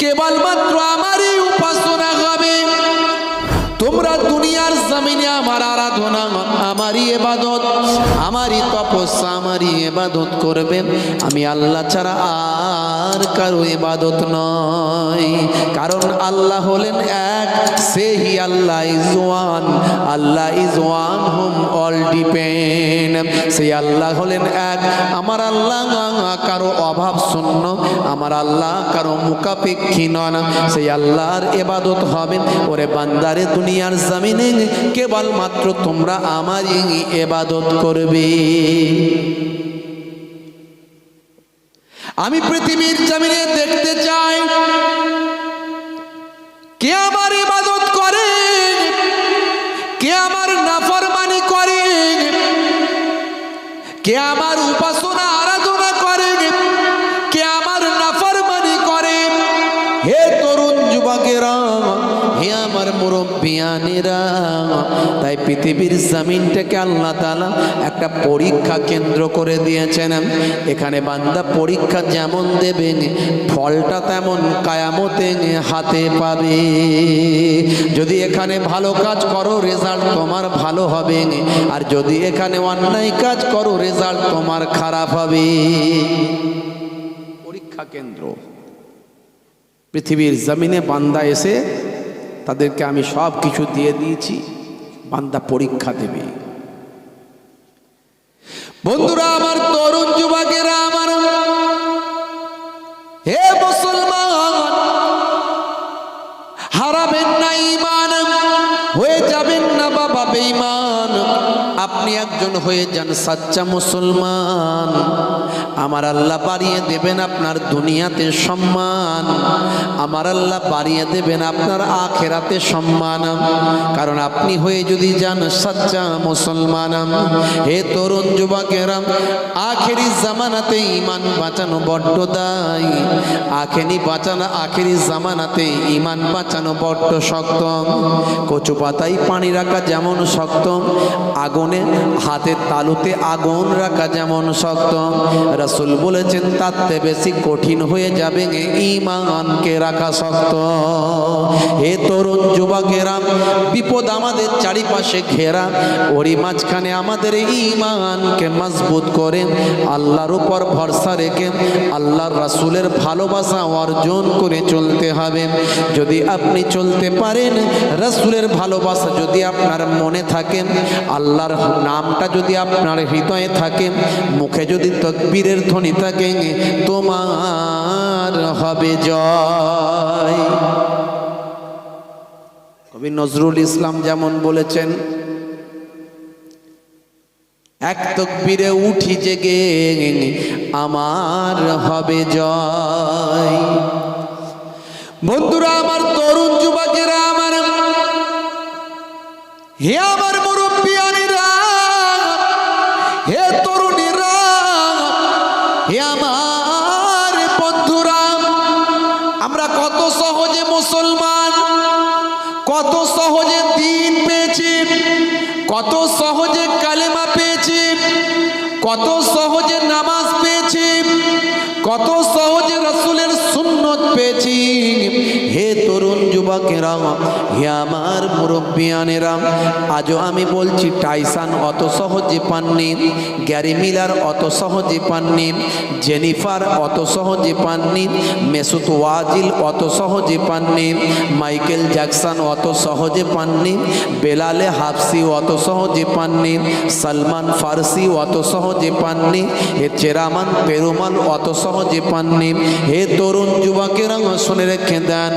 কেবলমাত্র আমারই উপাসনা হবে। তোমরা দুনিয়ার জমিনে আমার আরাধনা, আমারই ইবাদত, আমারই তপস্যা, আমারই ইবাদত করবে। আমি আল্লাহ ছাড়া আর কারো ইবাদত নয়। কারণ আল্লাহ হলেন এক, সেই Allah is one, Allah is one whom all depend. সেই আল্লাহ হলেন এক, আমার আল্লাহ কারো অভাব শূন্য, আমার আল্লাহ কারো মুখাপেক্ষী নন। সেই আল্লাহর ইবাদত হবে। ওরে বান্দারে, দুনিয়ার জমিনে কেবলমাত্র তোমরা আমারই ইবাদত করবে। আমি পৃথিবীর জমিনে দেখতে চাই কে আমার ইবাদত করে, কে আমার নাফরমানি করে, কে আমার উপাসনা আরাধনা করে, কে আমার নাফরমানি করে। হে তরুণ যুবকেরা, হে আমার মুরব্বিয়ানেরা, তাই পৃথিবীর জমিনটাকে আল্লাহ তাআলা একটা পরীক্ষা কেন্দ্র করে দিয়েছেন। এখানে বান্দা পরীক্ষা যেমন দেবেন, ফলটা তেমন কিয়ামতে হাতে পাবে। যদি এখানে ভালো কাজ করো, রেজাল্ট তোমার ভালো হবে, আর যদি এখানে অন্যায় কাজ করো, রেজাল্ট তোমার খারাপ হবে। পরীক্ষা কেন্দ্র পৃথিবীর জমিনে বান্দা এসে, তাদেরকে আমি সব কিছু দিয়ে দিয়েছি, বান্দা পরীক্ষা দেবে। বন্ধুরা আমার, তরুণ যুবকেরা আমার, হে মুসলমান, হারাবেন না ঈমান, হয়ে যাবেন না বাবা বেঈমান। আপনি একজন হয়ে যান সাচ্চা মুসলমান। আমার আল্লাহ বাড়িয়ে দেবেন আপনার দুনিয়াতে সম্মান, আমার আল্লাহ বাড়িয়ে দেবেন আপনার আখেরাতে সম্মান। কারণ আপনি হয়ে যদি যান সাচ্চা মুসলমান। হে তরুণ যুবকেরা, আখেরি জামানাতে ঈমান বাঁচানো বড্ড দায়। আখেরি জামানাতে ঈমান বাঁচানো বড্ড শক্ত। কচু পাতায় পানি রাখা যেমন শক্ত, আগুনে হাতের তালুতে আগুন রাখা যেমন শক্ত, রাসূল বলেছেন তাতে বেশি কঠিন হয়ে যাবে ঈমানকে রাখা শক্ত। হে তরুণ যুবকেরা, বিপদ আমাদের চারিপাশে ঘেরা, ওরই মাঝখানে আমাদের ঈমানকে মজবুত করে আল্লাহর উপর ভরসা রেখে আল্লাহর রাসূলের ভালোবাসা অর্জন করে চলতে হবে। যদি আপনি চলতে পারেন, রাসূলের ভালোবাসা যদি আপনার মনে থাকে, আল্লাহর নামটা যদি আপনার হৃদয়ে থাকে, মুখে যদি তাকবীরের ধ্বনি থাকে, তোমার হবে জয়। কবি নজরুল ইসলাম যেমন বলেছেন, এক তাকবীরে উঠি জেগে আমার হবে জয়। বন্ধুরা আমার, তরুণ যুবকেরা আমার, হে আমার মুরব্বিয়ানেরা, হে তরুণীরা, হে আমার বন্ধুরা, আমরা কত সহজে মুসলমান, কত সহজে দ্বীন পেয়েছি, কত সহজে কালেমা পেয়েছি, কত সহজে নামাজ পেয়েছি, কত সহজে রাসূলের সুন্নত পেয়েছি। হে তরুণ যুবকেরা, হে আমার মুরব্বিয়ানেরা, আজও আমি বলছি, টাইসান অত সহজে পাননি, গ্যারি মিলার অত সহজে পাননি, জেনিফার অত সহজে পাননি, মেসুত ওয়াজিল অত সহজে পাননি, মাইকেল জ্যাকসন অত সহজে পাননি, বেলালে হাফসি অত সহজে পাননি, সলমান ফারসি অত সহজে পাননি, হে চেরামান পেরুমাল অত সহজে পাননি। হে তরুণ যুবকেরা, শুনে রেখে দেন,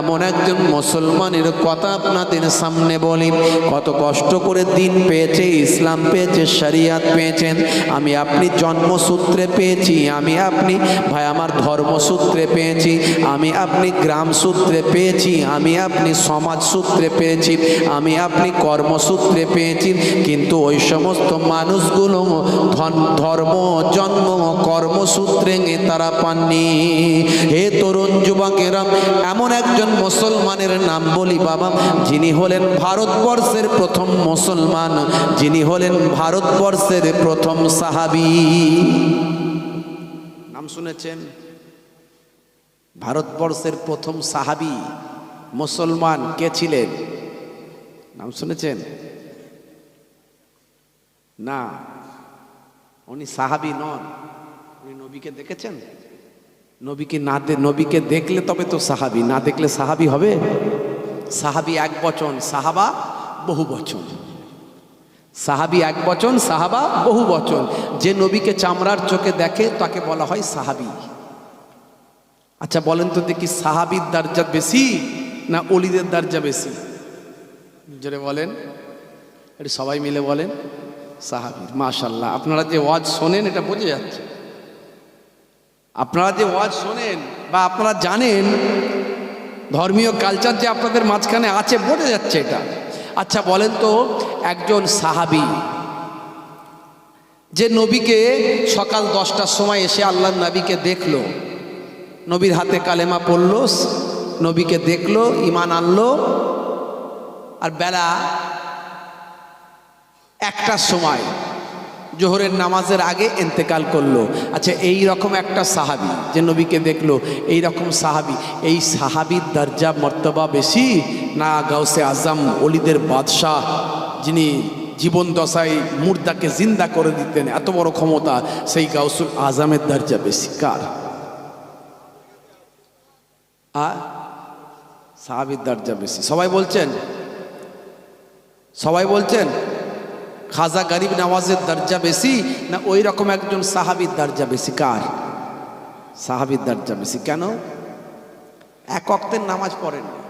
এমন একজন মুসলমানের কথা আপনাদের সামনে বলি, কত কষ্ট করে দিন পেয়েছে, ইসলাম পেয়েছে, শরিয়াত পেয়েছেন। আমি আপনি জন্মসূত্রে পেয়েছি, আমি আপনি ভাই আমার ধর্মসূত্রে পেয়েছি, আমি আপনি গ্রাম সূত্রে পেয়েছি, আমি আপনি সমাজ সূত্রে পেয়েছি, আমি আপনি কর্মসূত্রে পেয়েছি। কিন্তু ওই সমস্ত মানুষগুলো ধর্ম, জন্ম, কর্মসূত্রে তারা পাননি। হে তরুণ যুবকেরা, এমন একজন মুসলমানের নাম বলি বাবা, যিনি হলেন ভারতবর্ষের প্রথম মুসলমান, যিনি হলেন ভারতবর্ষের প্রথম সাহাবী। নাম শুনেছেন? ভারতবর্ষের প্রথম সাহাবী মুসলমান কে ছিলেন? নাম শুনেছেন? না, উনি সাহাবী নন। উনি নবীকে দেখেছেন? নবীকে দেখলে তবে তো সাহাবী, না দেখলে সাহাবী হবে? সাহাবী এক বচন, সাহাবা বহু বচন। সাহাবী এক বচন, সাহাবা বহু বচন। যে নবীকে চামড়ার চোখে দেখে তাকে বলা হয় সাহাবী। আচ্ছা বলেন তো দেখি, সাহাবীর দরজা বেশি না ওলিদের দরজা বেশি? জোরে বলেন, এটা সবাই মিলে বলেন। সাহাবীর। মাশাআল্লাহ, আপনারা যে ওয়াজ শোনেন এটা বোঝা যাচ্ছে। আপনারা যে ওয়াজ শোনেন বা আপনারা জানেন, ধর্মীয় কালচার যে আপনাদের মাঝখানে আছে, বোঝা যাচ্ছে এটা। আচ্ছা বলেন তো, একজন সাহাবী যে নবীকে সকাল 10টার সময় এসে আল্লাহর নবীকে দেখলো, নবীর হাতে কালেমা পড়লো, নবীকে দেখলো, ঈমান আনলো, আর বেলা 1টার সময় জোহরের নামাজের আগে ইন্তেকাল করলো। আচ্ছা এই রকম একটা সাহাবী যে নবীকে দেখলো, এই রকম সাহাবী, এই সাহাবীর দরজা মর্তবা বেশি না গাউসে আজম ওলিদের বাদশাহ যিনি জীবন দশায় মুর্দাকে জিন্দা করে দিতেন, এত বড় ক্ষমতা, সেই গাউসুল আজমের দরজা বেশি? কার? সাহাবীর দরজা বেশি। সবাই বলছেন, সবাই বলছেন খাজা গরিব নওয়াজের দরজা বেশি না ওই রকম একজন সাহাবীর দরজা বেশি? কার? সাহাবীর দরজা বেশি। কেন? এক ওয়াক্তের নামাজ পড়েন না,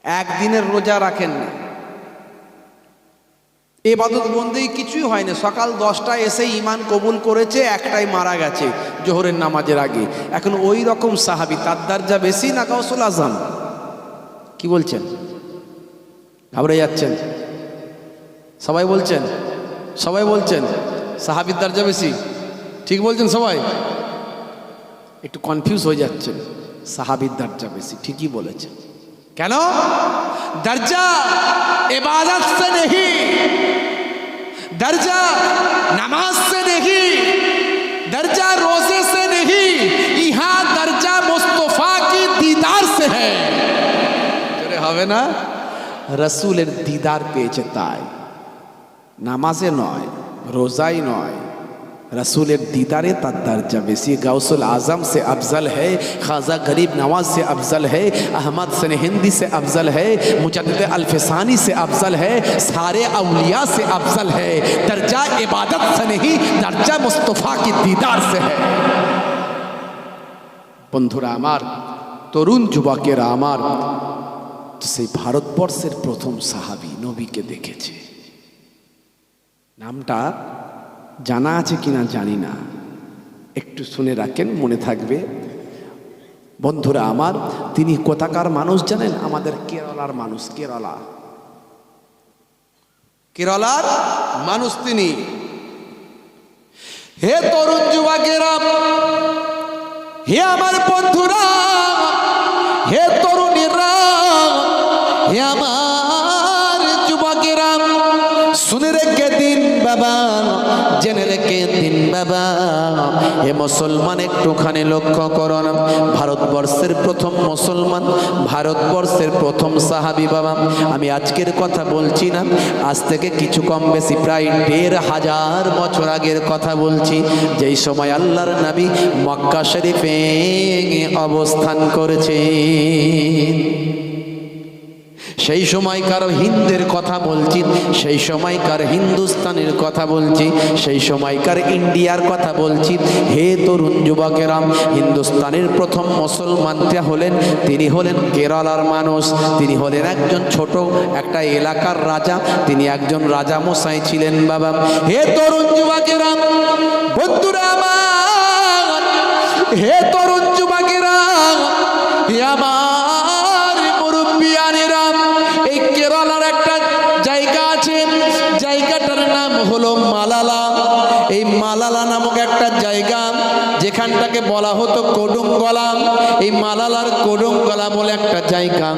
একদিনের রোজা রাখেন না, ইবাদত বন্দেগী কিছুই হয় না। সকাল 10টায় এসে ঈমান কবুল করেছে, 1টায় মারা গেছে জোহরের নামাজের আগে। এখন ওই রকম সাহাবী, তার দরজা বেশি না গাউসুল আজম? কি বলছেন? ঘাবড়ে যাচ্ছেন? সবাই বলছেন, সবাই বলছেন সাহাবীর দরজা বেশি। ঠিক বলছেন সবাই? একটু কনফিউজ হয়ে যাচ্ছেন। সাহাবীর দরজা বেশি, ঠিকই বলেছেন। কেন? দরজা ইবাদত সে নেহি, দরজা নামাজ সে নেহি, দরজা रोजे से नहीं, यहाँ दर्जा मुस्तफा की दीदार से है। জোরে হবে না? রসুলের দিদার পেয়েছে তাই। নামাজে নয়, রোজাই নয়, रसूलेर दीदारे ता दर्जा बेसी। गौसुल आजम से अफजल है, खाजा गरीब नवाज से अफजल है, अहमद सन हिंदी से अफजल है, मुजद्दिद अल्फसानी से अफजल है, सारे अवलिया से अफजल है। दर्जा इबादत से नहीं, दर्जा मुस्तफ़ा की दीदार से है। बंधुरा आमार, तरुण जुबकेरा आमार, तो से भारतवर्षेर प्रथम साहाबी नबीके देखेছে। नामटा জানা আছে কিনা জানি না, একটু শুনে রাখেন, মনে থাকবে। বন্ধুরা আমার, তিনি কোথাকার মানুষ জানেন? আমাদের কেরালার মানুষ। কেরালার মানুষ তিনি। হে তরুণ যুবকেরা, হে আমার বন্ধুরা, হে তরুণীরা, হে আমার যুবকেরা, শুনে রেখে দিন বাবা, জেনে রেখে দিন বাবা। হে মুসলমান, একটুখানি লক্ষ্য করুন। ভারতবর্ষের প্রথম মুসলমান, ভারতবর্ষের প্রথম সাহাবী বাবা। আমি আজকের কথা বলছি না, আজ থেকে কিছু কম বেশি প্রায় ১৫০০ বছর আগের কথা বলছি, যেই সময় আল্লাহর নবী মক্কা শরীফে অবস্থান করেছে। সেই সময়কার হিন্দের কথা বলছি, সেই সময়কার হিন্দুস্তানের কথা বলছি, সেই সময়কার ইন্ডিয়ার কথা বলছি। হে তরুণ যুবকেরা, হিন্দুস্তানের প্রথম মুসলমানটা হলেন, তিনি হলেন কেরালার মানুষ। তিনি হলেন একজন ছোট একটা এলাকার রাজা, তিনি একজন রাজা মশাই ছিলেন বাবা। হে তরুণ যুবকেরা, বন্ধুরা আমার, হে তরুণ যুবকেরা, হে আমার মুরব্বিয়ানেরা, এই কেরালার একটা জায়গা আছে, জায়গাটার নাম হলো মালালা। এই মালালা নামক একটা জায়গা, যেখানটাকে বলা হতো কোডুঙ্গলা। এই মালালার কোডুঙ্গলা বলে একটা জায়গা।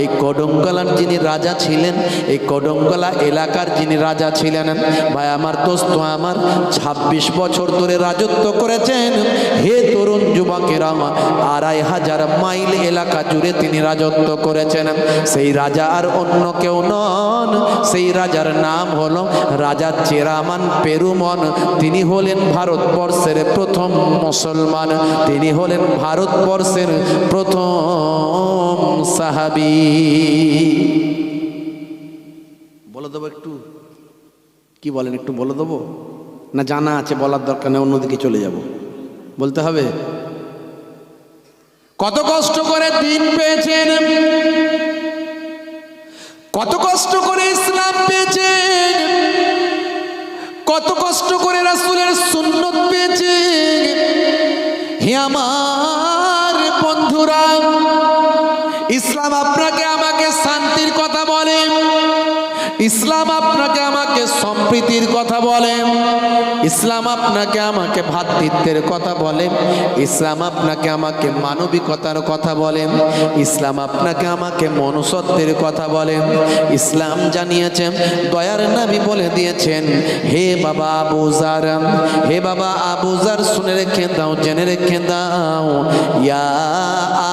এই কোডুঙ্গলার যিনি রাজা ছিলেন, এই কোডুঙ্গলা এলাকার যিনি রাজা ছিলেন, ভাই আমার দোস্ত আমার 26 বছর ধরে রাজত্ব করেছেন। হে তরুণ যুবকেরা, 2500 মাইল এলাকা জুড়ে তিনি রাজত্ব করেছেন। সেই রাজা আর অন্য কেউ নন, সেই রাজার নাম হলো রাজা চেরামান পেরুমন। তিনি হলেন ভারতবর্ষের প্রথম মুসলমান, তিনি হলেন ভারতবর্ষের প্রথম সাহাবী। বলে দেবো একটু, কি বলেন, একটু বলে দেবো না? জানা আছে, বলার দরকার নেই, অন্যদিকে চলে যাব। বলতে হবে? কত কষ্ট করে দিন পেয়েছেন, কত কষ্ট করে ইসলাম পেয়েছেন, কত কষ্ট করে রাসূলের সুন্নত পেয়েছেন। হে আমার বন্ধুরা, ইসলাম আপনাকে আমাকে শান্তির কথা বলে, ইসলাম আপনাকে আমাকে সম্প্রীতির কথা বলে, ইসলাম আপনাকে আমাকে ভ্রাতৃত্বের কথা বলে, ইসলাম আপনাকে আমাকে মানবিকতার কথা বলে, ইসলাম আপনাকে আমাকে মনুষ্যত্বের কথা বলে। ইসলাম জানিয়েছেন, দয়ার নবী বলে দিয়েছেন, হে বাবা আবু যার, হে বাবা আবু যার, শুনে রেখে দাও, জেনে রেখে দাও, ইয়া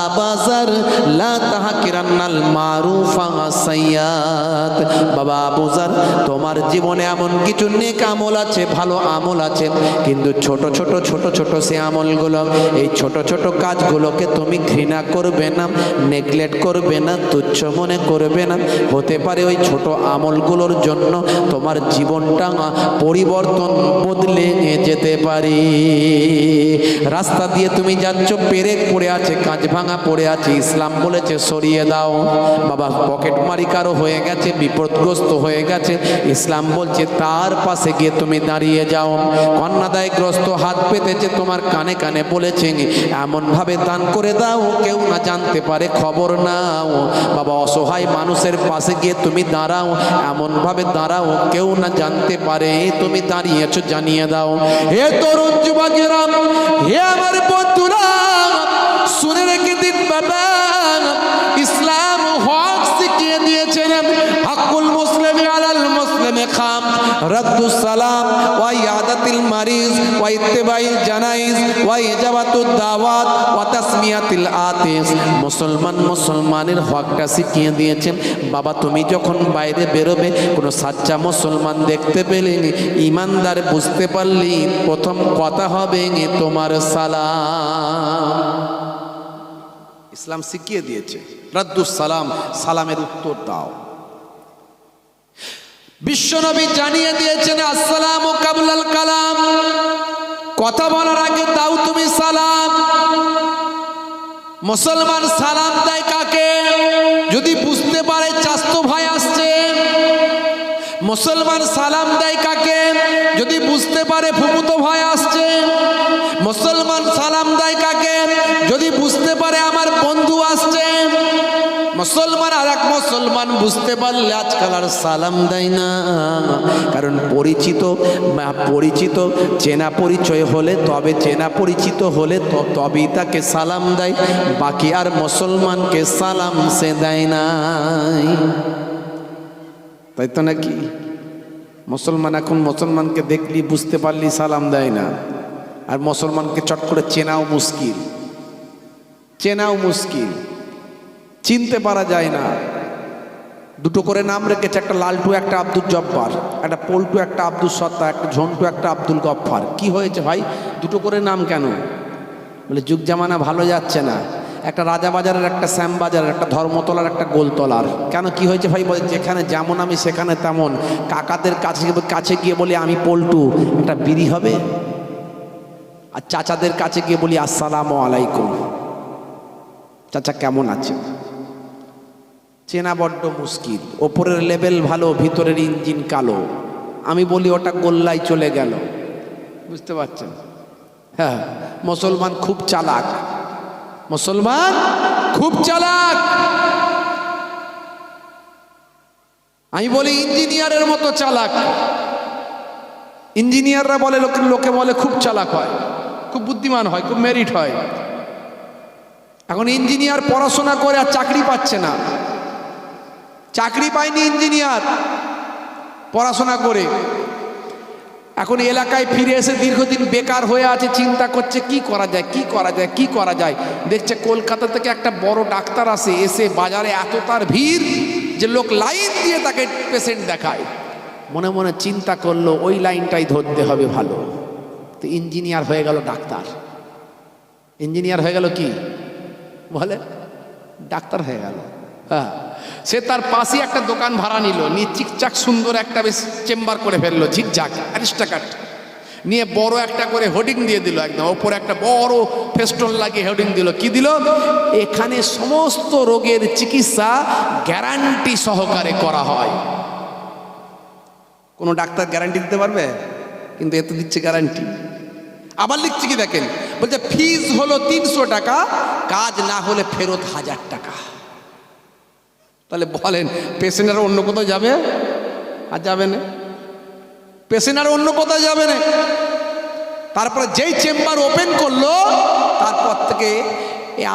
আবা যার লা তাহকিরান্নাল মারুফা সাইয়্যাত। বাবা আবু যার, তোমার জীবনে এমন কিছু নেক আমল আছে, ভালো আমল আছে, কিন্তু ছোট ছোট ছোট ছোট সে আমলগুলো, এই ছোট ছোট কাজগুলোকে তুমি ঘৃণা করবে না, নেগলেক্ট করবে না, তুচ্ছ মনে করবে না। হতে পারে ওই ছোট আমলগুলোর জন্য তোমার জীবনটা পরিবর্তন বদলে যেতে পারে। রাস্তা দিয়ে তুমি যাচ্ছ, পেরেক পড়ে আছে, কাঁচ ভাঙা পড়ে আছে, ইসলাম বলেছে সরিয়ে দাও। বাবা পকেট মারি কারো হয়ে গেছে, বিপদগ্রস্ত হয়ে গেছে, ইসলাম বলছে তার পাশে গিয়ে তুমি দাঁড়িয়ে যাও। কন্যাদায়গ্রস্ত হাত পেতেছে, তোমার কানে কানে বলেছে এমনভাবে দান করে দাও কেউ না জানতে পারে, খবর নাও। বাবা অসহায় মানুষের পাশে গিয়ে তুমি দাঁড়াও, এমনভাবে দাঁড়াও কেউ না জানতে পারে তুমি দাঁড়িয়েছো, জানিয়ে দাও। হে তরুণ যুবকেরা, হে আমার বন্ধুরা, শুনে রেখে দিন বাবা, ইসলাম হক শিখিয়ে দিয়েছেন। হকুল মুসলিম আলাল মুসলিম খাম, রাদ্দুস সালাম ওয়া ইয়াদাতিল মারিজ ওয়া ইত্তিবাইল জানাইজ ওয়া ইজাবাতুদ দাওয়াত ওয়া তাসমিয়াতিল আতিস। মুসলমান মুসলমানের হকটা শিখিয়ে দিয়েছেন। বাবা তুমি যখন বাইরে বেরোবে, কোনো সাচ্চা মুসলমান দেখতে পেলে, ইমানদার বুঝতে পারলি, প্রথম কথা হবে তোমার সালাম। ইসলাম শিখিয়ে দিয়েছে রাদ্দুস সালাম, সালামের উত্তর দাও। বিশ্বনবী জানিয়ে দিয়েছেন আসসালামু কাবলাল কালাম, কথা বলার আগে দাও তুমি সালাম। মুসলমান সালাম দেয় কাকে? যদি বুঝতে পারে চাস্তো ভাই আসছে। মুসলমান সালাম দেয় কাকে? যদি বুঝতে পারে ফুফুতো ভাই আসছে। মুসলমান সালাম দেয় কাকে? যদি বুঝতে পারে আমার বন্ধু আসছে। মুসলমান আর এক মুসলমান বুঝতে পারলে আজকাল আর সালাম দেয় না, কারণ পরিচিত চেনা পরিচয় হলে, তবে চেনা পরিচিত হলে তবেই তাকে সালাম দেয়, বাকি আর মুসলমানকে সালাম সে দেয় নাই। তাই তো নাকি? মুসলমান এখন মুসলমানকে দেখলি বুঝতে পারলি সালাম দেয় না, আর মুসলমানকে চট করে চেনাও মুশকিল, চেনাও মুশকিল, চিনতে পারা যায় না। দুটো করে নাম রেখেছে, একটা লালটু একটা আব্দুল জব্বার, একটা পল্টু একটা আব্দুল সত্তা, একটা ঝন্টু একটা আব্দুল গফফার। কি হয়েছে ভাই, দুটো করে নাম কেন? বলে যুগ জামানা ভালো যাচ্ছে না, একটা রাজাবাজারের একটা শ্যামবাজারের, একটা ধর্মতলার একটা গোলতলার। কেন, কি হয়েছে ভাই? বলে যেখানে যেমন আমি সেখানে তেমন। কাকাদের কাছে গিয়ে বলি আমি পল্টু, একটা বিড়ি হবে? আর চাচাদের কাছে গিয়ে বলি আসসালামু আলাইকুম, চাচা কেমন আছে? চেনা বড্ড মুশকিল। ওপরের লেভেল ভালো, ভিতরের ইঞ্জিন কালো। আমি বলি ওটা গোল্লায় চলে গেল। বুঝতে পারছেন? হ্যাঁ, মুসলমান খুব চালাক, মুসলমান খুব চালাক। আমি বলি ইঞ্জিনিয়ারের মতো চালাক। ইঞ্জিনিয়াররা বলে, লোকে বলে খুব চালাক হয়। খুব বুদ্ধিমান হয়, খুব মেরিট হয়। এখন ইঞ্জিনিয়ার পড়াশোনা করে আর চাকরি পাচ্ছে না, চাকরি পায়নি ইঞ্জিনিয়ার পড়াশোনা করে। এখন এলাকায় ফিরে এসে দীর্ঘদিন বেকার হয়ে আছে, চিন্তা করছে কি করা যায়, কি করা যায়, কি করা যায়। দেখছে কলকাতা থেকে একটা বড় ডাক্তার আসে, এসে বাজারে এত তার ভিড় যে লোক লাইন দিয়ে তাকে পেশেন্ট দেখায়। মনে মনে চিন্তা করলো ওই লাইনটাই ধরতে হবে ভালো। তো ইঞ্জিনিয়ার হয়ে গেল ডাক্তার। ইঞ্জিনিয়ার হয়ে গেল কি বলে, ডাক্তার হয়ে গেল। হ্যাঁ, সে তার পাশে একটা দোকান ভাড়া নিল, নিয়ে চিকচাক সুন্দর একটা বেশ চেম্বার করে ফেললো, ঝিকঝাক অ্যারিস্টাকাট নিয়ে বড় একটা করে হোর্ডিং দিয়ে দিল, একদম ওপরে একটা বড় ফেস্টন লাগিয়ে হোর্ডিং দিল। কি দিল, এখানে সমস্ত রোগের চিকিৎসা গ্যারান্টি সহকারে করা হয়। কোনো ডাক্তার গ্যারান্টি দিতে পারবে? কিন্তু এত দিচ্ছে গ্যারান্টি। আবার লিখছে কি দেখেন, বলছে ফিজ হলো 300 টাকা, কাজ না হলে ফেরত 1000 টাকা। তাহলে বলেন পেশেন্ট আর অন্য কোথাও যাবে? আর যাবে না, পেশেন্ট আর অন্য কোথাও যাবে না। তারপরে যেই চেম্বার ওপেন করলো, তারপর থেকে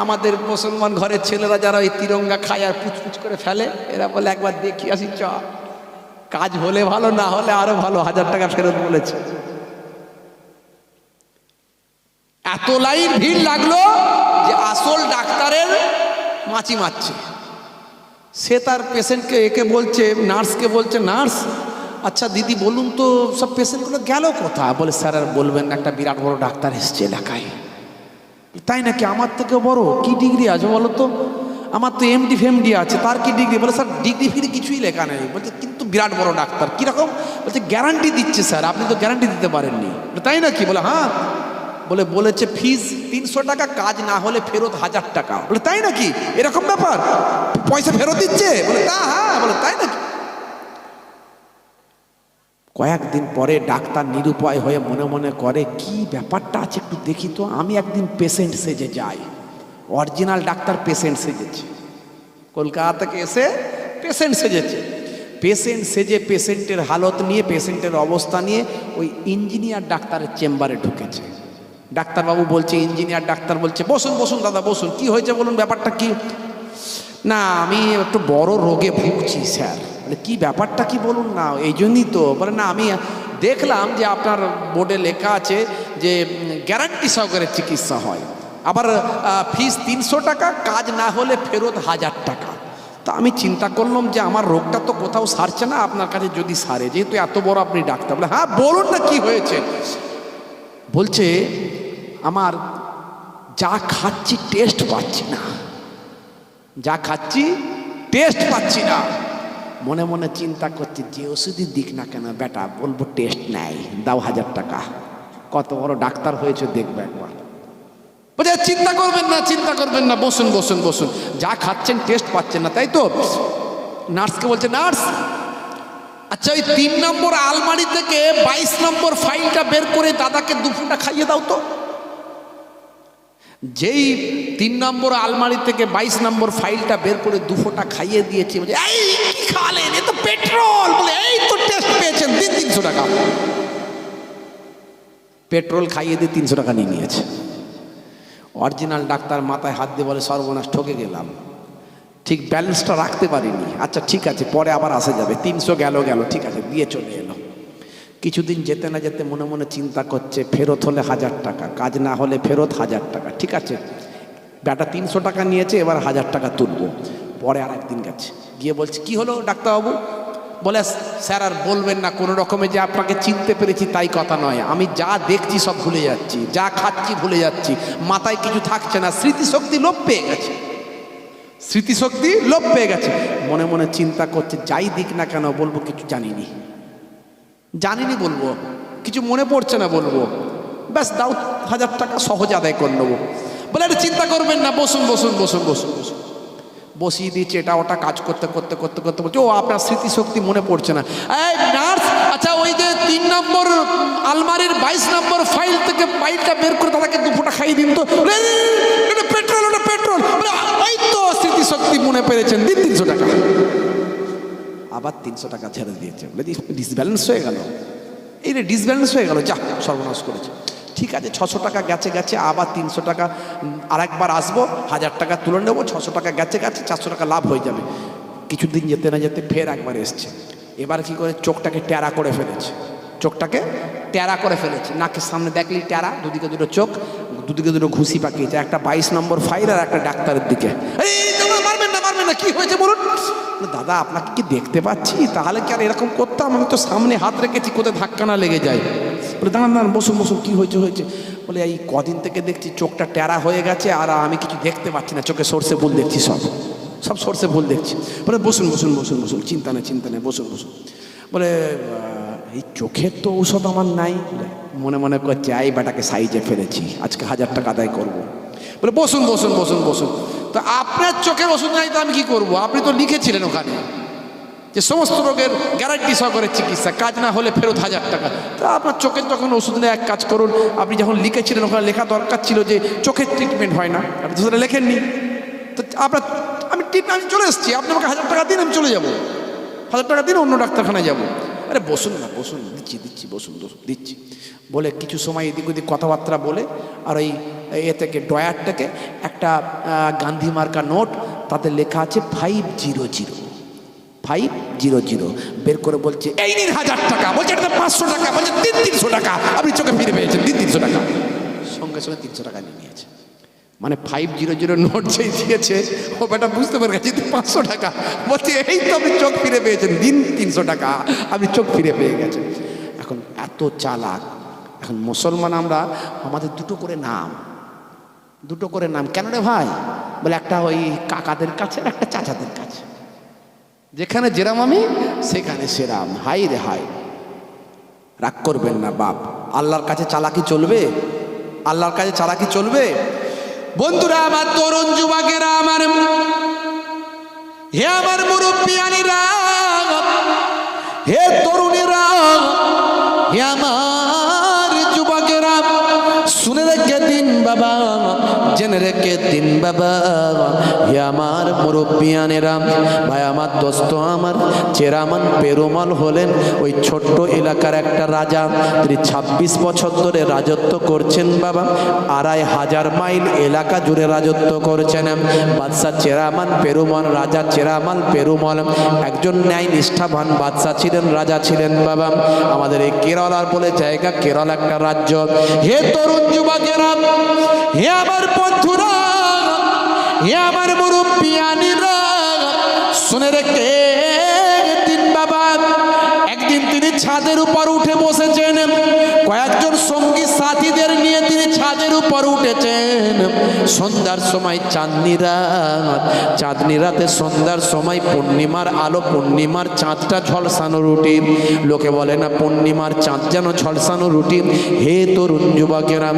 আমাদের মুসলমান ঘরের ছেলেরা যারা এই তিরঙ্গা খায় আর পুচপুচ করে ফেলে, এরা বলে একবার দেখি আসি, চ কাজ হলে ভালো, না হলে আরো ভালো, 1000 টাকা ফেরত বলেছে। এত লাইন ভিড় লাগলো যে আসল ডাক্তারের মাছি মারছে। সে তার পেশেন্টকে একে বলছে, নার্সকে বলছে, নার্স আচ্ছা দিদি বলুন তো সব পেশেন্টগুলো গেল কোথায়? বলে স্যার আর বলবেন না, একটা বিরাট বড় ডাক্তার এসছে এলাকায়। তাই নাকি? আমার থেকেও বড়? কি ডিগ্রি আছে বলো তো? আমার তো এমডি ফেমডি আছে। তার কি ডিগ্রি? বলে স্যার ডিগ্রি ফিরি কিছুই লেখা নেই। বলছে কিন্তু বিরাট বড় ডাক্তার। কীরকম? বলছে গ্যারান্টি দিচ্ছে স্যার, আপনি তো গ্যারান্টি দিতে পারেননি। তাই নাকি? বলে হ্যাঁ। বলে বলেছে ফিজ 300 টাকা, কাজ না হলে ফেরত 1000 টাকা। বলে তাই নাকি? এরকম ব্যাপার, পয়সা ফেরত দিচ্ছে? বলে তা হ্যাঁ। বলে তাই নাকি? কয়েকদিন পরে ডাক্তার নিরুপায় হয়ে মনে মনে করে কি ব্যাপারটা আছে একটু দেখি তো। আমি একদিন পেশেন্ট সেজে যাই। অরিজিনাল ডাক্তার পেশেন্ট সেজেছে, কলকাতা থেকে এসে পেশেন্ট সেজেছে। পেশেন্ট সেজে পেশেন্টের হালত নিয়ে, পেশেন্টের অবস্থা নিয়ে ওই ইঞ্জিনিয়ার ডাক্তারের চেম্বারে ঢুকেছে। ডাক্তারবাবু বলছে, ইঞ্জিনিয়ার ডাক্তার বলছে, বসুন বসুন দাদা বসুন, কি হয়েছে বলুন, ব্যাপারটা কি? না আমি একটু বড় রোগে ভুগছি স্যার। বলে কি ব্যাপারটা কি বলুন না, এই জন্যই তো। বলে না আমি দেখলাম যে আপনার বোর্ডে লেখা আছে যে গ্যারান্টি সহকারে চিকিৎসা হয়, আবার ফিস 300 টাকা, কাজ না হলে ফেরত 1000 টাকা। তা আমি চিন্তা করলাম যে আমার রোগটা তো কোথাও সারছে না, আপনার কাছে যদি সারে, যেহেতু এত বড় আপনি ডাক্তার। বলে হ্যাঁ বলুন না কি হয়েছে। বলছে আমার যা খাচ্ছি টেস্ট পাচ্ছি না, যা খাচ্ছি টেস্ট পাচ্ছি না। মনে মনে চিন্তা করছি যে ওষুধই দিক না কেন বেটা, বলবো টেস্ট নেয়, দাও 1000 টাকা। কত বড় ডাক্তার হয়েছে দেখবে একবার। বলছে চিন্তা করবেন না, চিন্তা করবেন না, বসুন বসুন বসুন, যা খাচ্ছেন টেস্ট পাচ্ছেন না তাই তো? নার্সকে বলছে, নার্স আচ্ছা ওই 3 নম্বর আলমারি থেকে 22 নম্বর ফাইলটা বের করে দাদাকে 2 ফোঁটা খাইয়ে দাও তো। যেই 3 নম্বর আলমারি থেকে 22 নম্বর ফাইলটা বের করে 2 ফোঁটা খাইয়ে দিয়েছে। বলছে এই কি খালেন, এ তো পেট্রোল। বলে এই তো টেস্ট পেয়েছেন, দিন 300 টাকা। পেট্রোল খাইয়ে দিয়ে 300 টাকা নিয়ে নিয়েছে। অরিজিনাল ডাক্তার মাথায় হাত দিয়ে বলে সর্বনাশ, ঠকে গেলাম, ঠিক ব্যালেন্সটা রাখতে পারিনি। আচ্ছা ঠিক আছে, পরে আবার আসা যাবে, 300 গেল, ঠিক আছে, দিয়ে চলে এলো। কিছুদিন যেতে না যেতে মনে মনে চিন্তা করছে ফেরত হলে 1000 টাকা, কাজ না হলে ফেরত 1000 টাকা। ঠিক আছে, বেটা 300 টাকা নিয়েছে, এবার 1000 টাকা তুলবো। পরে আর একদিন গেছে, গিয়ে বলছে কি হলো ডাক্তারবাবু? বলে স্যার আর বলবেন না, কোনো রকমে যে আপনাকে চিনতে পেরেছি তাই কথা নয়, আমি যা দেখছি সব ভুলে যাচ্ছি, যা খাচ্ছি ভুলে যাচ্ছি, মাথায় কিছু থাকছে না, স্মৃতিশক্তি লোপ পেয়ে গেছে, স্মৃতিশক্তি লোপ পেয়ে গেছে। মনে মনে চিন্তা করছে যাই দিক না কেন বলবো কিছু জানিনি, জানিনি বলবো, কিছু মনে পড়ছে না বলবো, ব্যাস দাও 1000 টাকা, সহজে আদায় করে নেবো। বলে এটা চিন্তা করবেন না, বসুন বসুন বসুন বসুন বসুন। বসিয়ে দিয়েছে, এটা ওটা কাজ করতে করতে করতে করতে বলছে ও আপনার স্মৃতিশক্তি মনে পড়ছে না। এই নার্স আচ্ছা ওই যে 3 নম্বর আলমারির 22 নম্বর ফাইল থেকে ফাইলটা বের করে তাদেরকে 2 ফোঁটা খাইয়ে দিন তো। এটা পেট্রোল, ওটা পেট্রোল। ওই তো স্মৃতিশক্তি মনে পেরেছেন, দিন 300 টাকা। আবার 300 টাকা ছেড়ে দিয়েছে। ডিসব্যালেন্স হয়ে গেল, এই রে ডিসব্যালেন্স হয়ে গেল, যা সর্বনাশ করেছে। ঠিক আছে 600 টাকা গেছে গেছে, আবার 300 টাকা আরেকবার আসবো, 1000 টাকা তুলে নেবো, 600 টাকা গেছে গেছে, 400 টাকা লাভ হয়ে যাবে। কিছুদিন যেতে না যেতে ফের একবার এসছে। এবার কি করে চোখটাকে ট্যারা করে ফেলেছে, চোখটাকে ট্যারা করে ফেলেছে। নাকের সামনে দেখলি ট্যারা, দুদিকে দুটো চোখ, দুদিকে দুটো ঘুষি পাকিয়েছে, একটা 22 নম্বর ফাইল আর একটা ডাক্তারের দিকে। এই মারবেন না মারবেন না, কি হয়েছে বলুন। দাদা আপনাকে কি দেখতে পাচ্ছি, তাহলে কি আর এরকম করতাম, আমি তো সামনে হাত রেখেছি কোথায় ধাক্কা না লেগে যায়। বলে দাঁড়ান দাঁড়ান, বসুন বসুন, কী হয়েছে হয়েছে। বলে এই কদিন থেকে দেখছি চোখটা ট্যারা হয়ে গেছে, আর আমি কিছু দেখতে পাচ্ছি না, চোখে সর্ষে ফুল দেখছি, সব সর্ষে ফুল দেখছি। বলে বসুন বসুন বসুন বসুন, চিন্তা নেই বসুন বসুন। বলে এই চোখের তো ঔষধ আমার নাই। মনে মনে করছে এই বেটাকে সাইজে ফেলেছি, আজকে 1000 টাকা আদায় করবো। বলে বসুন বসুন বসুন বসুন। তো আপনার চোখের ওষুধ নাই তো আমি কি করবো, আপনি তো লিখেছিলেন ওখানে যে সমস্ত রোগের গ্যারান্টি সহকারে চিকিৎসা, কাজ না হলে ফেরত 1000 টাকা। তা আপনার চোখের যখন ওষুধ নেই, এক কাজ করুন, আপনি যখন লিখেছিলেন ওখানে লেখা দরকার ছিল যে চোখের ট্রিটমেন্ট হয় না, আপনি তো সেটা লেখেননি। তো আপনার আমি চলে এসেছি, আপনি আমাকে 1000 টাকা দিন, আমি চলে যাবো, 1000 টাকা দিন, অন্য ডাক্তারখানায় যাবো। আরে বসুন না বসুন, দিচ্ছি বসুন দিচ্ছি বলে কিছু সময় এদিক ওদিক কথাবার্তা বলে, আর ওই থেকে ড্রয়ার থেকে একটা গান্ধী মার্কা নোট, তাতে লেখা আছে 500 বের করে বলছে এই নিন 1000 টাকা। বলছে এটা 500 টাকা। বলছে 300 টাকা, আপনি চোখে ফিরে পেয়েছেন, 300 টাকা। সঙ্গে সঙ্গে 300 টাকা নিয়ে নিয়েছে। মানে 500 নোট যেই দিয়েছে, ও বেটা বুঝতে পেরে গেছে 500 টাকা। বলছে এই তো আপনি চোখ ফিরে পেয়েছেন, দিন 300 টাকা, আপনি চোখ ফিরে পেয়ে গেছেন। এখন এত চালাক। এখন মুসলমান আমরা, আমাদের দুটো করে নাম। কেন রে ভাই? বলে একটা ওই কাকাদের কাছে, একটা চাচাদের কাছে, যেখানে যেরাম আমি সেখানে সেরাম। হাই রে হাই, রাগ করবেন না বাপ, আল্লাহর কাছে চালাকি চলবে? আল্লাহর কাছে চালাকি চলবে? বন্ধুরা আমার, তরুণ যুবকেরা আমার, হে আমার মুরব্বিয়ানিরা, হে তরুণীরা, হে আমার যুবকেরা, শুনে রেখে দিন বাবা, জেনে রেখে দিন বাবা, হে আমার মুরব্বিয়ানেরা, ভাই আমার দোস্ত আমার, চেরামান পেরুমল হলেন ওই ছোট্ট এলাকার একটা রাজা। তিনি 26 বছর ধরে রাজত্ব করছেন বাবা, 2500 মাইল এলাকা জুড়ে রাজত্ব করছেন। বাদশাহ চেরামান পেরুমল, রাজা চেরামান পেরুমল একজন ন্যায় নিষ্ঠাবান বাদশাহ ছিলেন, রাজা ছিলেন বাবা। আমাদের এই কেরলার বলে জায়গা, কেরল একটা রাজ্য। হে তরুণ যুবকেরা, হে আমার বন্ধুরা, হে আমার মুরব্বিয়ানিরা, শুনে রেখে দিন বাবা, একদিন তিনি ছাদের উপর উঠে বসেছেন, কয়েকজন সঙ্গী সাথীদের নিয়ে তিনি ছাদের উপর উঠেছেন। সন্ধ্যার সময় চাঁদনি রাতে সন্ধ্যার সময় পূর্ণিমার আলো, পূর্ণিমার চাঁদটা ঝলসানো রুটি, লোকে বলে না পূর্ণিমার চাঁদ যেন ঝলসানো রুটি। হে তরুণ যুবকেরা,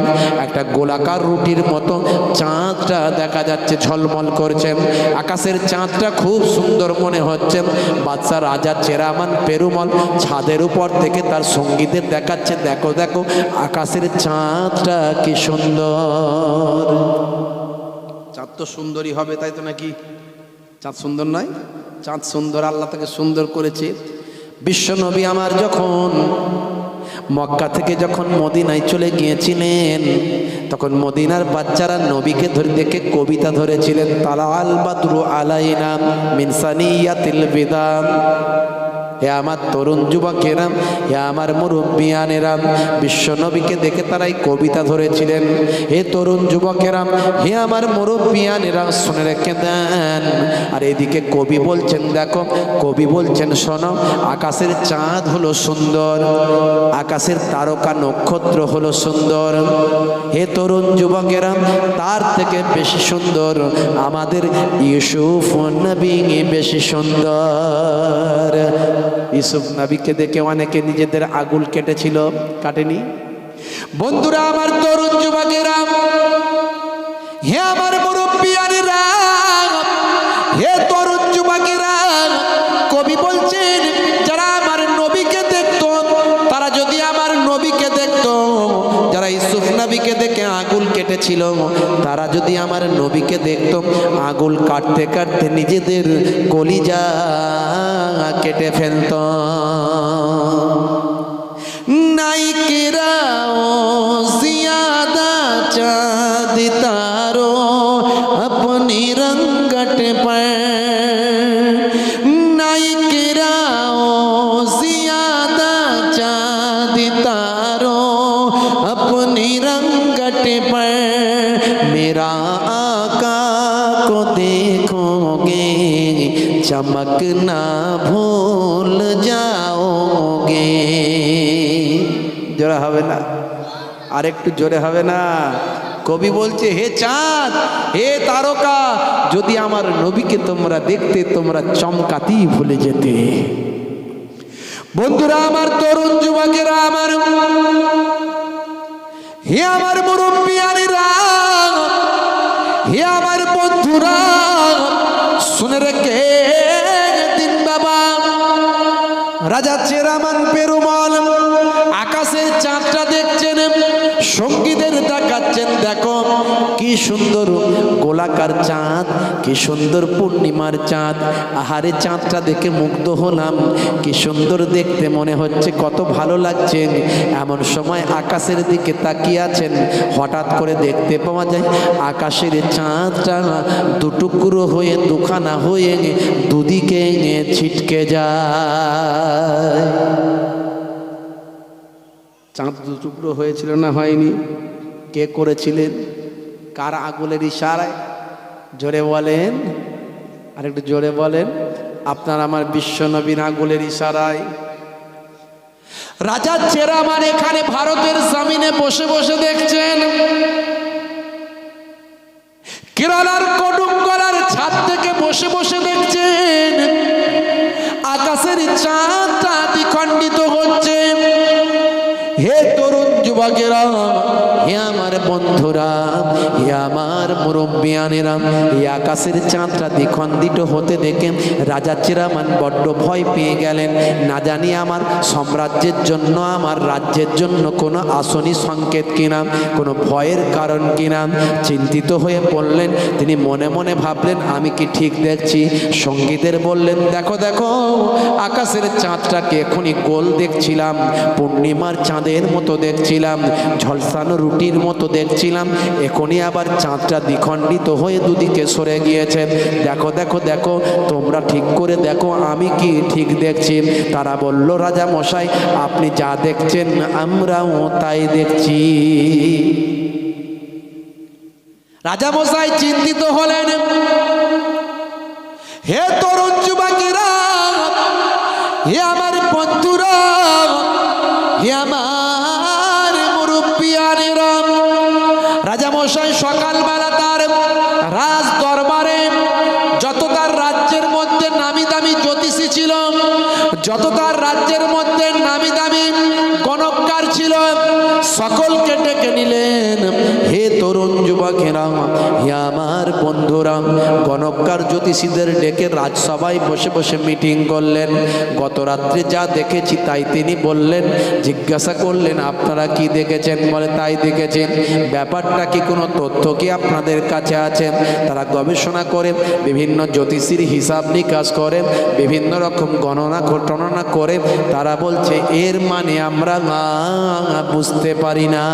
একটা গোলাকার রুটির মতো চাঁদটা দেখা যাচ্ছে, ঝলমল করছে, আকাশের চাঁদটা খুব সুন্দর মনে হচ্ছে। বাদশা রাজা চেরামান পেরুমল ছাদের উপর থেকে তার সঙ্গীদের দেখাচ্ছে, দেখো দেখো আকাশের চাঁদটা কি সুন্দর। চাঁদ তো সুন্দরই হবে, তাই তো নাকি? চাঁদ সুন্দর নয়? চাঁদ সুন্দর, আল্লাহ তাকে সুন্দর করেছে। বিশ্বনবী আমার যখন মক্কা থেকে যখন মদিনায় চলে গিয়েছিলেন, তখন মদিনার বাচ্চারা নবীকে ধরে দেখে কবিতা ধরেছিলেন, তালা আল বাদরু আলাইনা মিন সানিয়াতিল বিদা। হে আমার তরুণ যুবকেরা, হে আমার মুরব্বিয়ানেরা, বিশ্ব নবীকে দেখে তারাই কবিতা ধরেছিলেন। হে তরুণ যুবকেরা, হে আমার মুরব্বিয়ানেরা, শুনে রেখে দেন। আর এদিকে কবি বলছেন, দেখো কবি বলছেন শোনো, আকাশের চাঁদ হলো সুন্দর, আকাশের তারকা নক্ষত্র হলো সুন্দর। হে তরুণ যুবকেরা, তার থেকে বেশি সুন্দর আমাদের ইউসুফ নবী, বেশি সুন্দর। ইউসুফ নবীকে দেখে অনেকে নিজেদের আগুল কেটেছিল, কাটেনি? বন্ধুরা আমার, তরুণ যুবকেরা, হে আমার মুরব্বিয়ানেরা, হে তরুণ যুবকেরা, কবি বলছেন যারা আমার নবীকে দেখত, তারা যদি আমার নবীকে দেখত, যারা ইউসুফ নবীকে দেখে আগুল কেটেছিল, তারা যদি আমার নবীকে দেখত, আগুল কাটতে কাটতে নিজেদের কলিজা কেটে ফেলত। নাইকেরা ও জিয়া चाँद तारों अपनी रंगट पर नहीं गिराओ ज्यादा चाँद तारों अपनी रंगट पर मेरा आका को देखोगे चमक ना भूल जाओगे। जोरा হবে না আর একটু জোরে হবে না। কবি বলছে হে চাঁদ হে তারকা যদি আমার নবীকে তোমরা দেখতে তোমরা চমকাতেই ভুলে যেতে। বন্ধুরা আমার, তরুণ যুবকেরা আমার, হে আমার মুরব্বিয়ানেরা, হে আমার বন্ধুরা, শুনে রেখে দিন বাবা। রাজা চেরামান পেরুমল আকাশের চাঁদটা দেখছেন, সঙ্গীদের দেখাচ্ছেন, দেখো কি সুন্দর গোলাকার চাঁদ, কি সুন্দর পূর্ণিমার চাঁদ। আহারে চাঁদটা দেখে মুগ্ধ হলাম, কি সুন্দর দেখতে মনে হচ্ছে, কত ভালো লাগছে। এমন সময় আকাশের দিকে তাকিয়ে আছেন, হঠাৎ করে দেখতে পাওয়া যায় আকাশের চাঁদটা দুটুকরো হয়ে দুখানা হয়ে দুদিকে ছিটকে যায়। চাঁদ দুটুকরো হয়েছিল না হয়নি? কে করেছিলেন? কার আগুলের ইশারায়? জোরে বলেন, আর একটু জোরে বলেন। আপনার আমার বিশ্ব নবীর আগুলের ইশারায়। রাজা চেরামান এখানে ভারতের জমিনে বসে বসে দেখছেন, কেরালার কডুঙ্গলার ছাদ থেকে বসে বসে দেখছেন আকাশের চাঁদটা দ্বিখণ্ডিত হচ্ছে। হে তরুণ যুবকেরা, হে আমার বন্ধুরা, হে আমার মুরব্বিয়ানেরা, এই আকাশের চাঁদটা দ্বিখণ্ডিত হতে দেখে রাজা চেরামান বড্ড ভয় পেয়ে গেলেন। না জানি আমার সাম্রাজ্যের জন্য, আমার রাজ্যের জন্য কোনো আসনি সংকেত কিনা, কোনো ভয়ের কারণ কিনা। চিন্তিত হয়ে পড়লেন। তিনি মনে মনে ভাবলেন আমি কি ঠিক দেখছি? সঙ্গীদের বললেন দেখো দেখো, আকাশের চাঁদটাকে এখনই গোল দেখছিলাম, পূর্ণিমার চাঁদের মতো দেখছিলাম, ঝলসানো রুটির মতো দেখছিলাম, এখনই আবার চাঁদটা দ্বিখণ্ডিত হয়ে দুদিকে সরে গিয়েছে। দেখো দেখো দেখো, তোমরা ঠিক করে দেখো আমি কি ঠিক দেখছি। তারা বলল রাজা মশাই আপনি যা দেখছেন আমরাও তাই দেখছি। রাজা মশাই চিন্তিত হলেন। হে তরুণ যুবকেরা, হে আমার বন্ধুরা, হে আমার মুরব্বিয়ানেরা, রাজা মশাই সকালবেলা তার রাজ দরবারে যত তার রাজ্যের মধ্যে নামি দামি জ্যোতিষী ছিল, যত তার রাজ্যের মধ্যে নামি দামি গণককার ছিল, সকলকে ডেকে নিলেন। হে তরুণ যুবকেরা, হে আমার বন্ধুরা, গণককার জ্যোতিষীদের ডেকে রাজসভায় বসে বসে মিটিং করলেন। গত রাত্রে যা দেখেছি তাই তিনি বললেন। জিজ্ঞাসা করলেন আপনারা কি দেখেছেন? বলে তাই দেখেছেন। ব্যাপারটা কি, কোনো তথ্য কি আপনাদের কাছে আছে? তারা গবেষণা করে, বিভিন্ন জ্যোতিষীর হিসাব নিকাশ করে, বিভিন্ন রকম গণনা ঘটনা করে তারা বলছে এর মানে আমরা বুঝতে পারি না।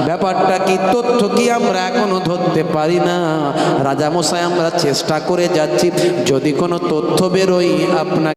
ব্যাপারটা কি, তথ্য কি আমরা এখনো ধরতে পারি না। রাজামশাই আমরা চেষ্টা করে যাচ্ছি, যদি কোনো তথ্য বেরোয় আপনাকে